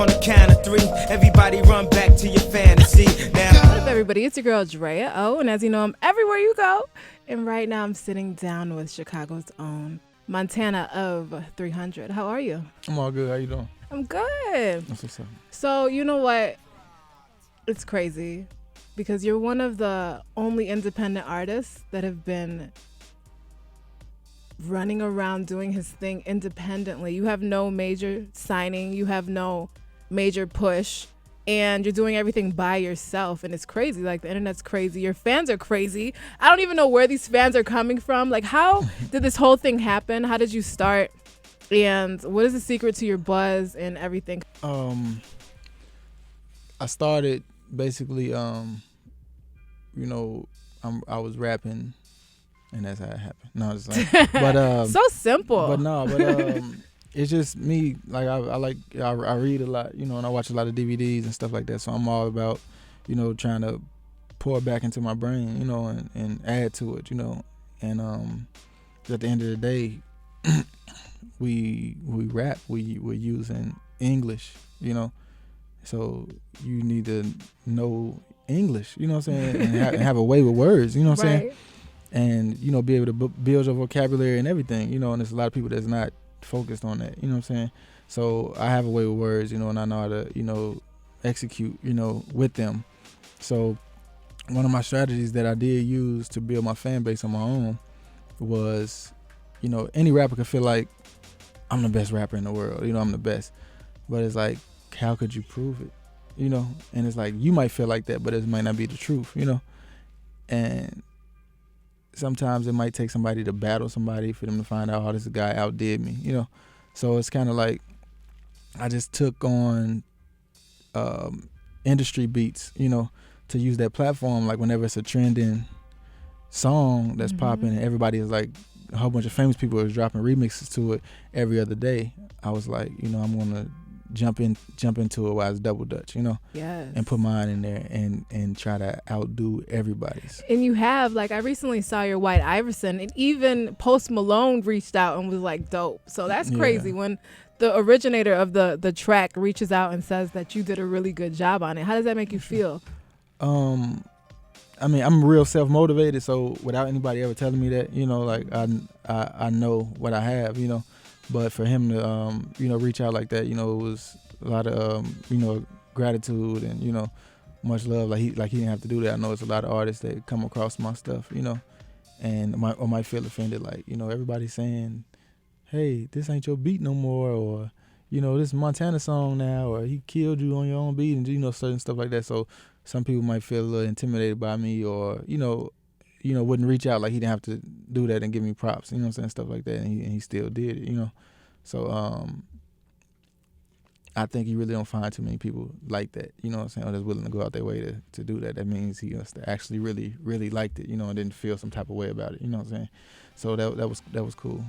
On the count of three, everybody run back to your fantasy. Now, What up, everybody? It's your girl Drea O, and as you know, I'm everywhere you go. And right now, I'm sitting down with Chicago's own Montana of 300. How are you? I'm all good. How you doing? I'm good. That's what's up. So you know what? It's crazy because you're one of the only independent artists that have been running around doing his thing independently. You have no major signing, you have no major push, and you're doing everything by yourself. And it's crazy. Like, the internet's crazy, your fans are crazy. I don't even know where these fans are coming from. Like, how did this whole thing happen? How did you start? And what is the secret to your buzz and everything? I started basically, I was rapping, and that's how it happened. No, it's like, but so simple. But it's just me. Like I read a lot, and I watch a lot of DVDs and stuff like that. So I'm all about, trying to pour back into my brain, and add to it, And at the end of the day, we rap. We're using English, So you need to know English, you know what I'm saying, and have a way with words, you know what I'm saying, and be able to build your vocabulary and everything, and there's a lot of people that's not focused on that, you know what I'm saying. So I have a way with words, and I know how to, execute, with them. So one of my strategies that I did use to build my fan base on my own was, any rapper could feel like I'm the best rapper in the world, I'm the best, but it's like, how could you prove it? And it's like, you might feel like that, but it might not be the truth, and sometimes it might take somebody to battle somebody for them to find out, oh, this guy outdid me, so it's kind of like I just took on industry beats, to use that platform. Like, whenever it's a trending song that's popping and everybody is like, a whole bunch of famous people is dropping remixes to it every other day, I was like, I'm gonna jump into it while it's double dutch, Yes. and put mine in there and try to outdo everybody's. And you have, like, I recently saw your White Iverson, and even Post Malone reached out and was like, dope. So that's crazy when the originator of the track reaches out and says that you did a really good job on it. How does that make you feel? I mean, I'm real self-motivated, so without anybody ever telling me that, like, I know what I have, But for him to, reach out like that, it was a lot of, gratitude and, much love. Like he didn't have to do that. I know it's a lot of artists that come across my stuff, and might feel offended. Like, everybody's saying, hey, this ain't your beat no more, or, this is Montana song now, or he killed you on your own beat, and, certain stuff like that. So some people might feel a little intimidated by me, or, wouldn't reach out. Like, he didn't have to do that and give me props, what I'm saying, stuff like that, and he still did it, So I think he really don't find too many people like that, what I'm saying, or that's willing to go out their way to do that. That means he must have actually really, really liked it, and didn't feel some type of way about it, what I'm saying. So that was cool.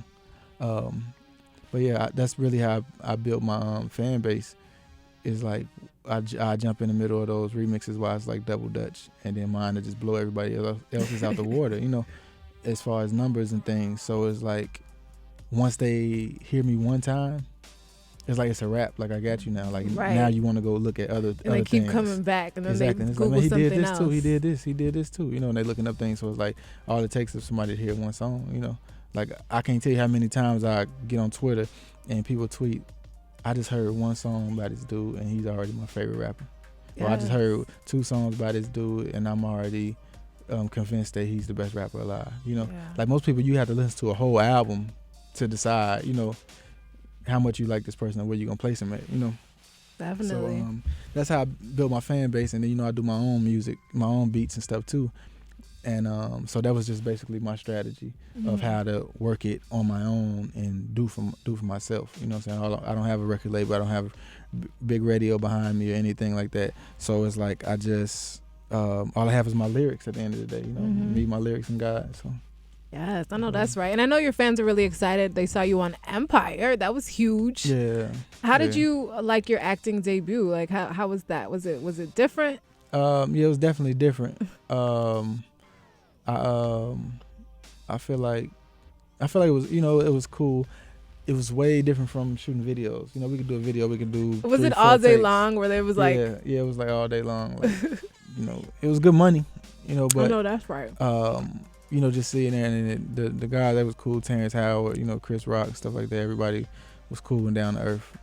But yeah, that's really how I built my fan base. Is like I jump in the middle of those remixes while it's like double dutch, and then mine to just blow everybody else's out the water, as far as numbers and things. So it's like, once they hear me one time, it's like it's a wrap. Like, I got you now. Like, now you want to go look at other and they keep things. coming back, and then Exactly. they It's Google like, man, something he did this else. too. He did this too. And they looking up things. So it's like, all it takes is somebody to hear one song. Like, I can't tell you how many times I get on Twitter and people tweet, I just heard one song by this dude and he's already my favorite rapper. Or I just heard 2 songs by this dude and I'm already convinced that he's the best rapper alive. Like, most people, you have to listen to a whole album to decide, how much you like this person and where you're gonna place him at. Definitely. So that's how I built my fan base, and then I do my own music, my own beats and stuff too. And so that was just basically my strategy of how to work it on my own and do for myself. You know what I'm saying? I don't have a record label. I don't have big radio behind me or anything like that. So it's like I just all I have is my lyrics at the end of the day. Me, my lyrics, and God. So. Yes, I know that's right. And I know your fans are really excited. They saw you on Empire. That was huge. Yeah. How did you like your acting debut? Like, how was that? Was it different? Yeah, it was definitely different. I feel like it was, it was cool. it was way different from shooting videos. You know, we could do a video, we could do. Was 3, it 4 all day takes. long where they was like, Yeah, it was like all day long. Like, you know, it was good money. You know, oh but no, that's right. you know, just sitting there and the guy that was cool, Terrence Howard, you know, Chris Rock, stuff like that. Everybody was cool and down to earth.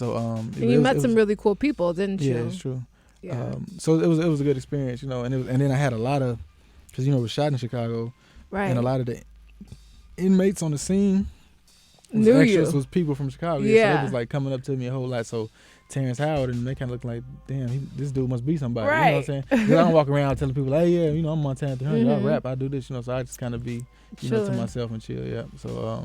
And you met some really cool people, didn't you? Yeah, it's true. Yeah. So it was a good experience, you know, and then I had a lot of, because you know, it was shot in Chicago, Right. and a lot of the inmates on the scene Knew extras you. was people from Chicago. Yeah. So it was like coming up to me a whole lot. So Terrence Howard and they kind of looked like, damn, this dude must be somebody. Right. You know what I'm saying? 'Cause I don't walk around telling people, hey, yeah, you know, I'm Montana 300. I Mhm. rap, I do this, you know. So I just kind of be, you know, to Chillin'. myself and chill. Yeah. So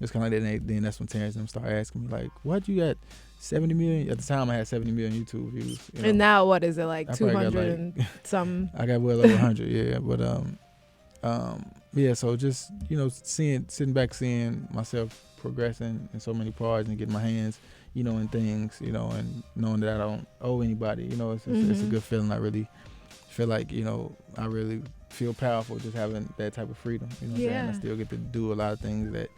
it's kind of like that. Then that's when Terrence and them started asking me like, what you got? 70 million? At the time, I had 70 million YouTube views. You know? And now what is it, like I probably got, 200 like- and some? I got well over 100, yeah. But yeah. So just, you know, sitting back, seeing myself progressing in so many parts and getting my hands, you know, in things, you know, and knowing that I don't owe anybody, you know, it's a good feeling. I really feel like, you know, I really feel powerful just having that type of freedom. You know what I'm saying? I still get to do a lot of things that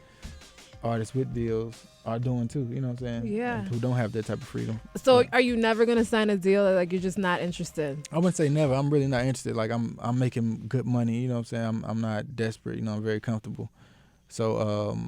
artists with deals are doing too. You know what I'm saying? Yeah. Who don't have that type of freedom. So Yeah. are you never gonna sign a deal, or like you're just not interested? I wouldn't say never. I'm really not interested. Like I'm making good money. You know what I'm saying? I'm not desperate. You know, I'm very comfortable. So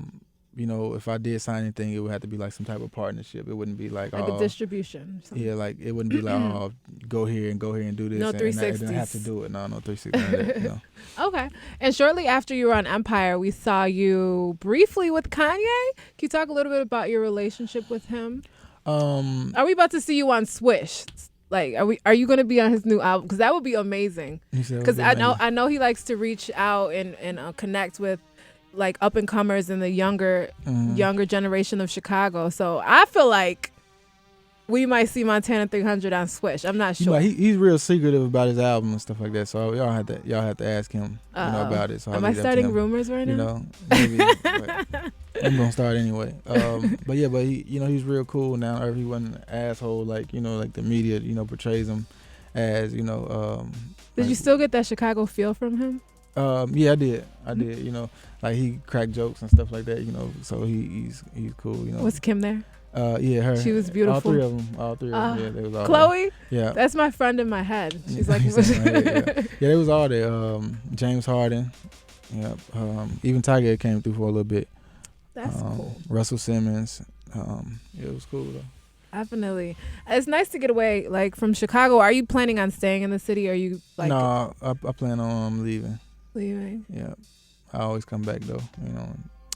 you know, if I did sign anything, it would have to be like some type of partnership. It wouldn't be like Like a distribution or something. yeah, like it wouldn't be like oh, go here and do this. No and I 360s. didn't have to do it. No 360. No. Okay. And shortly after you were on Empire, we saw you briefly with Kanye. Can you talk a little bit about your relationship with him? Are we about to see you on Swish? Like, are you going to be on his new album? Because that would be amazing. Because I know he likes to reach out and connect with like up and comers in the younger generation of Chicago. So I feel like we might see Montana 300 on Swish. I'm not sure. He's real secretive about his album and stuff like that. So y'all have to ask him, you know, about it. So Am I starting rumors right now? You know, maybe. But I'm gonna start anyway. But he, you know, he's real cool now. Or he wasn't an asshole like, you know, like the media, you know, portrays him as, you know. Did you still get that Chicago feel from him? Yeah, I did. You know, like he cracked jokes and stuff like that. You know, so he's cool. You know. Was Kim there? Yeah, her. She was beautiful. All three of them. Yeah, they was all Chloe? there. Yeah. That's my friend in my head. She's like, yeah, they was all there. James Harden. Yeah. Even Tiger came through for a little bit. That's cool. Russell Simmons. It was cool though. Definitely. It's nice to get away like from Chicago. Are you planning on staying in the city? Or are you like No, I plan on leaving. leaving? Yeah. I always come back though, you know.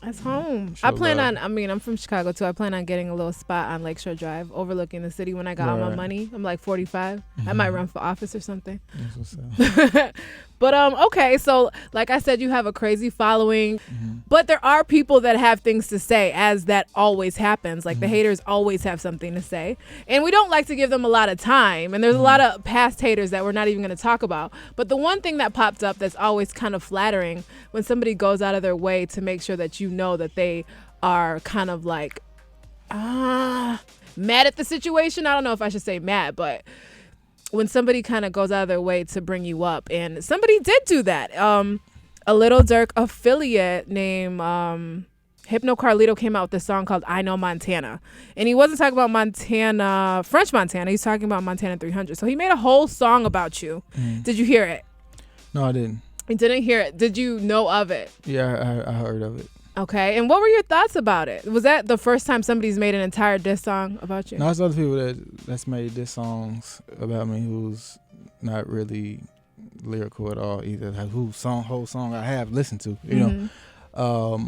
That's home. Show love. I'm from Chicago too. I plan on getting a little spot on Lakeshore Drive overlooking the city when I got all my Right. money. I'm like 45. I might run for office or something. That's what's up. But okay, so like I said, you have a crazy following, but there are people that have things to say, as that always happens. Like the haters always have something to say, and we don't like to give them a lot of time. And there's a lot of past haters that we're not even going to talk about. But the one thing that popped up that's always kind of flattering when somebody goes out of their way to make sure that you know that they are kind of like mad at the situation. I don't know if I should say mad, but when somebody kind of goes out of their way to bring you up, and somebody did do that. A Little Dirk affiliate named Hypno Carlito came out with this song called I Know Montana. And he wasn't talking about Montana, French Montana. He's talking about Montana 300. So he made a whole song about you. Did you hear it? No, I didn't. You didn't hear it. Did you know of it? Yeah, I heard of it. Okay. And what were your thoughts about it? Was that the first time somebody's made an entire diss song about you? No, there's other people that's made diss songs about me who's not really lyrical at all either. Whole song I have listened to, you know.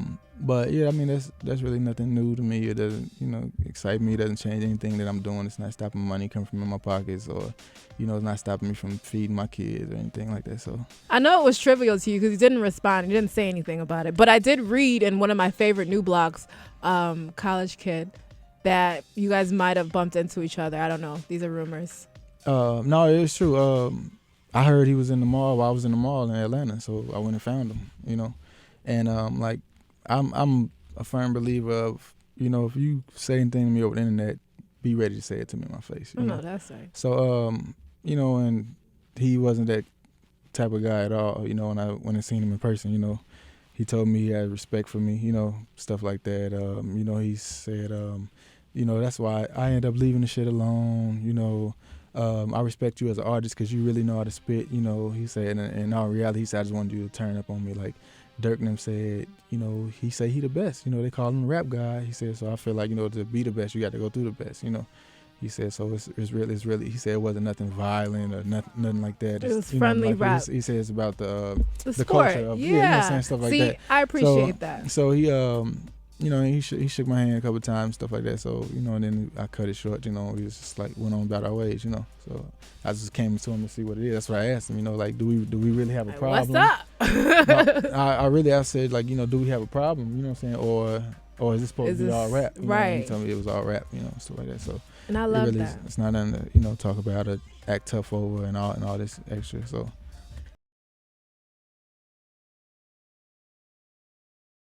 But yeah, I mean that's really nothing new to me. It doesn't, you know, excite me. It doesn't change anything that I'm doing. It's not stopping money coming from in my pockets, or, you know, it's not stopping me from feeding my kids or anything like that. So I know it was trivial to you because you didn't respond. You didn't say anything about it. But I did read in one of my favorite new blogs, College Kid, that you guys might have bumped into each other. I don't know. These are rumors. No, it's true. I heard he was in the mall while I was in the mall in Atlanta, so I went and found him, you know. And like I'm a firm believer of, you know, if you say anything to me over the internet, be ready to say it to me in my face. You know? That's right. So you know, and he wasn't that type of guy at all, you know, when I seen him in person, you know. he told me he had respect for me, you know, stuff like that. You know, he said, you know, that's why I end up leaving the shit alone. You know, I respect you as an artist because you really know how to spit. You know, he said, and in all reality, he said, I just wanted you to turn up on me. Like Dirk and them said, you know, he said he the best. You know, they call him the rap guy. He said, so I feel like, you know, to be the best, you got to go through the best, you know. He said, so it's really, he said it wasn't nothing violent or nothing like that. It was friendly like rap. He said it's about the sport. culture of, you know what I'm saying, stuff like See, that. I appreciate that. So he, you know, he shook my hand a couple of times, stuff like that. So, you know, and then I cut it short, you know, we just like went on about our ways, you know. So I just came to him to see what it is. That's what I asked him, you know, like, do we really have a problem? What's up? No, I said, like, you know, do we have a problem, you know what I'm saying, or is this supposed to be all rap? You right. know, he told me it was all rap, you know, stuff like that. So and I love really that. It's not nothing to, you know, talk about or act tough over and all this extra. So